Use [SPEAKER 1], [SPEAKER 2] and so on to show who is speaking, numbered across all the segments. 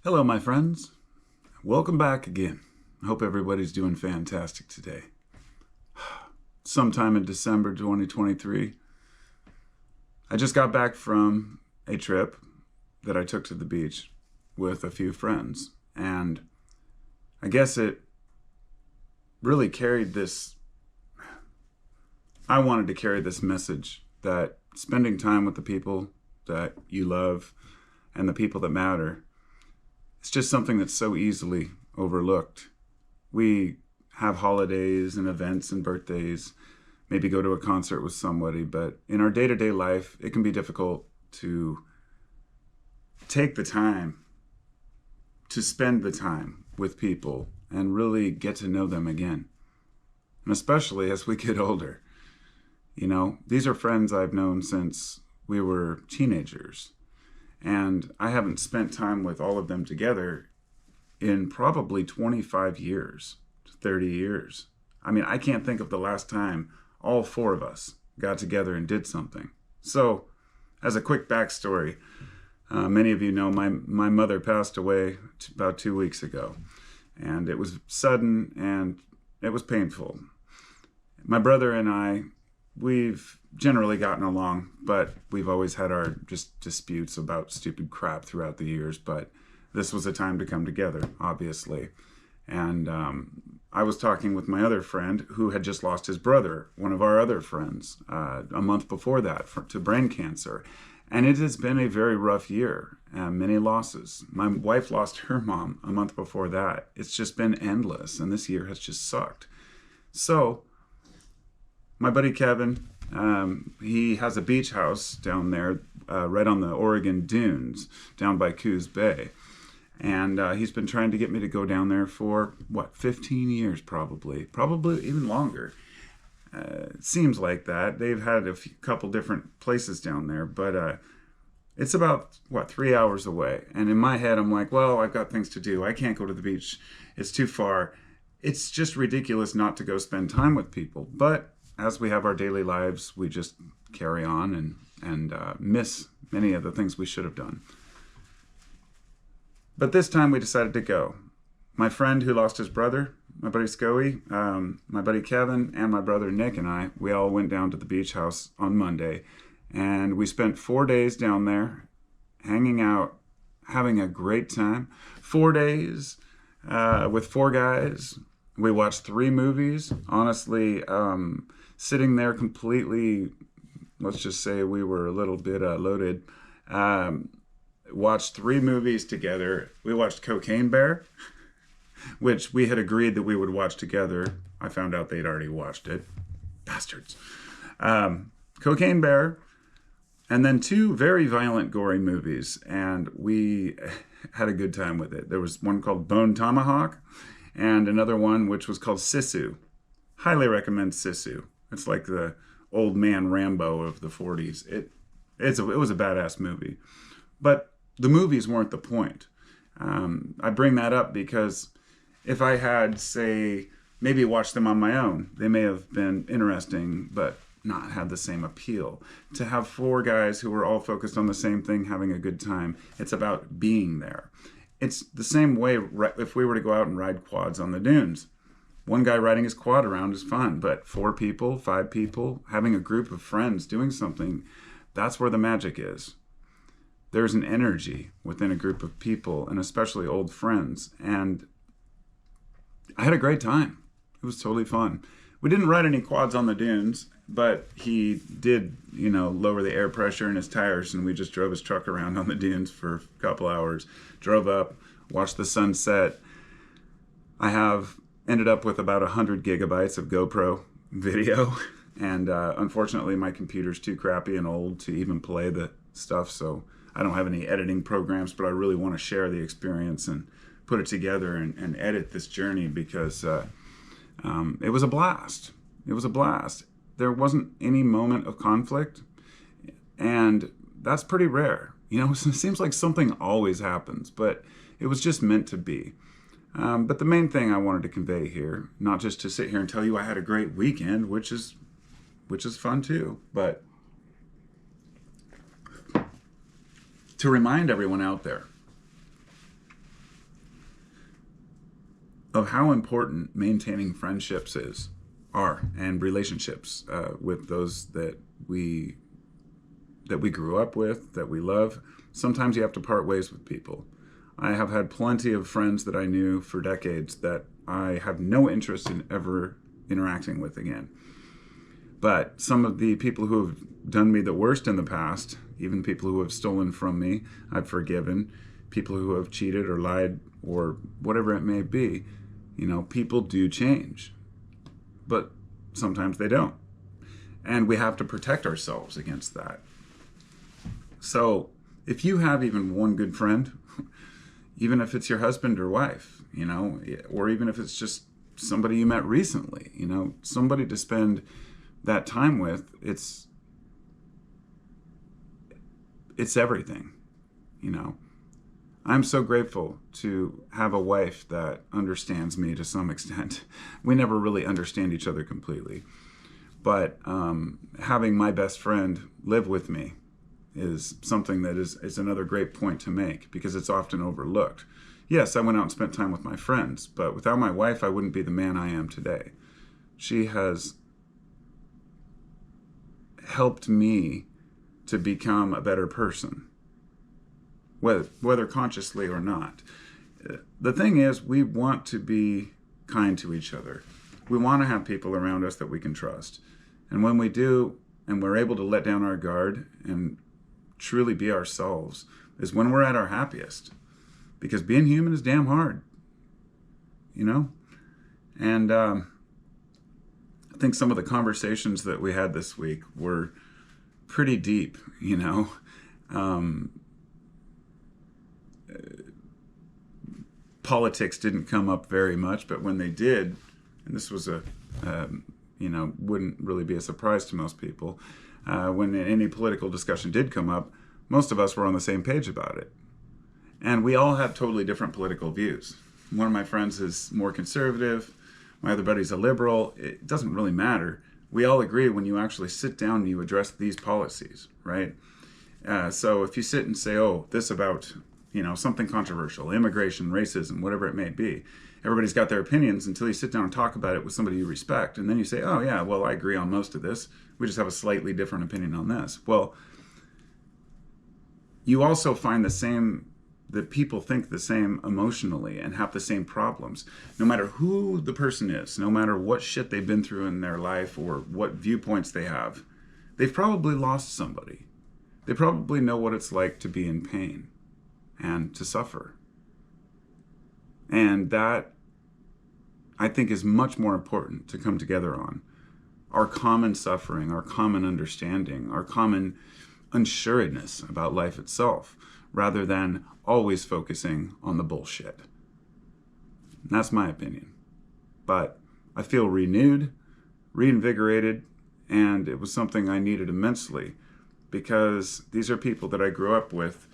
[SPEAKER 1] Hello, my friends. Welcome back again. I hope everybody's doing fantastic today. Sometime in December 2023, I just got back from a trip that I took to the beach with a few friends. And I guess it really carried this, I wanted to carry this message that spending time with the people that you love and the people that matter, it's just something that's so easily overlooked. We have holidays and events and birthdays, maybe go to a concert with somebody, but in our day-to-day life, it can be difficult to take the time to spend the time with people and really get to know them again. And especially as we get older. You know, these are friends I've known since we were teenagers. And I haven't spent time with all of them together in probably 25 years, 30 years. I mean, I can't think of the last time all four of us got together and did something. So, as a quick backstory, many of you know my mother passed away about 2 weeks ago. And it was sudden and it was painful. My brother and I, we've generally gotten along, but we've always had our just disputes about stupid crap throughout the years. But this was a time to come together, obviously. And I was talking with my other friend who had just lost his brother, one of our other friends, a month before that to brain cancer. And it has been a very rough year, many losses. My wife lost her mom a month before that. It's just been endless, and this year has just sucked. So, my buddy Kevin, he has a beach house down there, right on the Oregon dunes, down by Coos Bay. And he's been trying to get me to go down there for, 15 years probably even longer. It seems like that. They've had couple different places down there, but it's about, 3 hours away. And in my head, I'm like, well, I've got things to do. I can't go to the beach. It's too far. It's just ridiculous not to go spend time with people. But as we have our daily lives, we just carry on and miss many of the things we should have done. But this time we decided to go. My friend who lost his brother, my buddy Scoey, my buddy Kevin, and my brother Nick and I, we all went down to the beach house on Monday. And we spent 4 days down there, hanging out, having a great time. 4 days with four guys. We watched 3 movies. Honestly, sitting there completely, let's just say we were a little bit loaded. Watched 3 movies together. We watched Cocaine Bear, which we had agreed that we would watch together. I found out they'd already watched it. Bastards. Cocaine Bear, and then 2 very violent, gory movies, and we had a good time with it. There was one called Bone Tomahawk, and another one which was called Sisu. Highly recommend Sisu. It's like the old man Rambo of the 40s. It was a badass movie. But the movies weren't the point. I bring that up because if I had, say, maybe watched them on my own, they may have been interesting, but not had the same appeal. To have 4 guys who were all focused on the same thing, having a good time, it's about being there. It's the same way if we were to go out and ride quads on the dunes. One guy riding his quad around is fun, but 4 people, 5 people, having a group of friends doing something, that's where the magic is. There's an energy within a group of people, and especially old friends. And I had a great time. It was totally fun. We didn't ride any quads on the dunes, but he did, lower the air pressure in his tires, and we just drove his truck around on the dunes for a couple hours. Drove up, watched the sunset. I have ended up with about 100 gigabytes of GoPro video, and unfortunately my computer's too crappy and old to even play the stuff, so I don't have any editing programs, but I really want to share the experience and put it together and edit this journey because it was a blast. It was a blast. There wasn't any moment of conflict, and that's pretty rare. It seems like something always happens, but it was just meant to be. But the main thing I wanted to convey here, not just to sit here and tell you I had a great weekend, which is fun too, but to remind everyone out there of how important maintaining friendships are and relationships with those that we grew up with, that we love. Sometimes you have to part ways with people. I have had plenty of friends that I knew for decades that I have no interest in ever interacting with again. But some of the people who have done me the worst in the past, even people who have stolen from me, I've forgiven. People who have cheated or lied or whatever it may be, people do change. But sometimes they don't. And we have to protect ourselves against that. So if you have even one good friend, even if it's your husband or wife, or even if it's just somebody you met recently, somebody to spend that time with, it's everything, I'm so grateful to have a wife that understands me to some extent. We never really understand each other completely. But having my best friend live with me is something that is another great point to make, because it's often overlooked. Yes, I went out and spent time with my friends, but without my wife, I wouldn't be the man I am today. She has helped me to become a better person, whether consciously or not. The thing is, we want to be kind to each other. We want to have people around us that we can trust. And when we do, and we're able to let down our guard and truly be ourselves, is when we're at our happiest. Because being human is damn hard, And I think some of the conversations that we had this week were pretty deep, Politics didn't come up very much, but when they did, and this was wouldn't really be a surprise to most people, when any political discussion did come up, most of us were on the same page about it. And we all have totally different political views. One of my friends is more conservative. My other buddy's a liberal. It doesn't really matter. We all agree when you actually sit down and you address these policies, right? So if you sit and say, this about, something controversial, immigration, racism, whatever it may be, everybody's got their opinions until you sit down and talk about it with somebody you respect. And then you say, oh yeah, well, I agree on most of this. We just have a slightly different opinion on this. Well, you also find that people think the same emotionally and have the same problems. No matter who the person is, no matter what shit they've been through in their life or what viewpoints they have, they've probably lost somebody. They probably know what it's like to be in pain and to suffer. And that, I think, is much more important to come together on. Our common suffering, our common understanding, our common unsuredness about life itself, rather than always focusing on the bullshit. And that's my opinion. But I feel renewed, reinvigorated, and it was something I needed immensely, because these are people that I grew up with.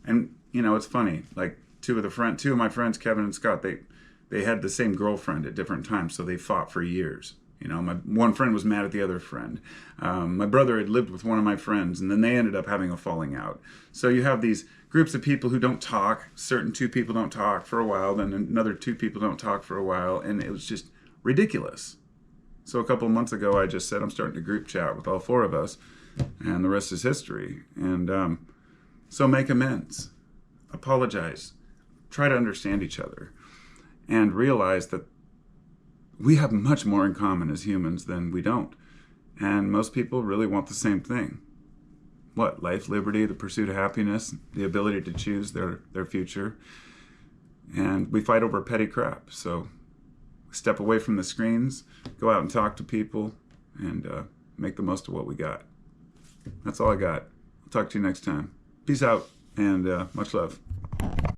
[SPEAKER 1] And, it's funny, like two of my friends, Kevin and Scott, they had the same girlfriend at different times, so they fought for years. My one friend was mad at the other friend. My brother had lived with one of my friends, and then they ended up having a falling out. So you have these groups of people who don't talk. Certain two people don't talk for a while, then another two people don't talk for a while, and it was just ridiculous. So a couple of months ago, I just said I'm starting a group chat with all four of us, and the rest is history. And so make amends, apologize, try to understand each other, and realize that we have much more in common as humans than we don't. And most people really want the same thing. What? Life, liberty, the pursuit of happiness, the ability to choose their future. And we fight over petty crap. So step away from the screens, go out and talk to people, and make the most of what we got. That's all I got. I'll talk to you next time. Peace out, and much love.